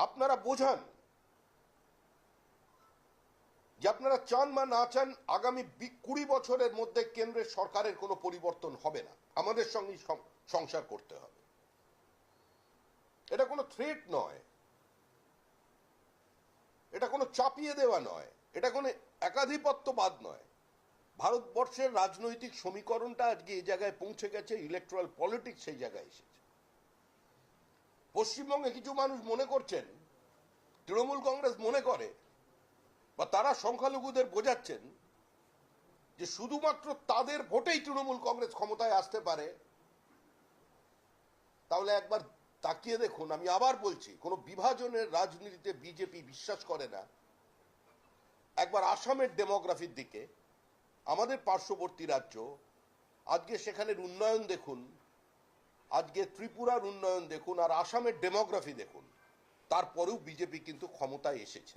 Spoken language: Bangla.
আপনারা বোঝান যে আপনারা চান বা না চান আগামী 20 বছরের মধ্যে কেন্দ্রের সরকারের কোনো পরিবর্তন হবে না, আমাদের সঙ্গে সংসার করতে হবে। এটা কোনো থ্রেট নয়, এটা কোনো চাপিয়ে দেওয়া নয়, এটা কোনো একাধিপত্যবাদ নয়। ভারতবর্ষের রাজনৈতিক সমীকরণটা আজকে এই জায়গায় পৌঁছে গেছে, ইলেকট্রাল পলিটিক্স সেই জায়গায় এসেছে। পশ্চিমবঙ্গে কিছু মানুষ মনে করছেন, তৃণমূল কংগ্রেস মনে করে বা তারা সংখ্যালঘুদের বোঝাচ্ছেন যে শুধুমাত্র তাদের ভোটেই তৃণমূল কংগ্রেস ক্ষমতায় আসতে পারে। তাহলে একবার তাকিয়ে দেখুন, আমি আবার বলছি, কোনো বিভাজনের রাজনীতিতে বিজেপি বিশ্বাস করে না। একবার আসামের ডেমোগ্রাফির দিকে, আমাদের পার্শ্ববর্তী রাজ্য, আজকে সেখানের উন্নয়ন দেখুন, আজকে ত্রিপুরার উন্নয়ন দেখুন, আর আসামের ডেমোগ্রাফি দেখুন, তারপরেও বিজেপি কিন্তু ক্ষমতায় এসেছে।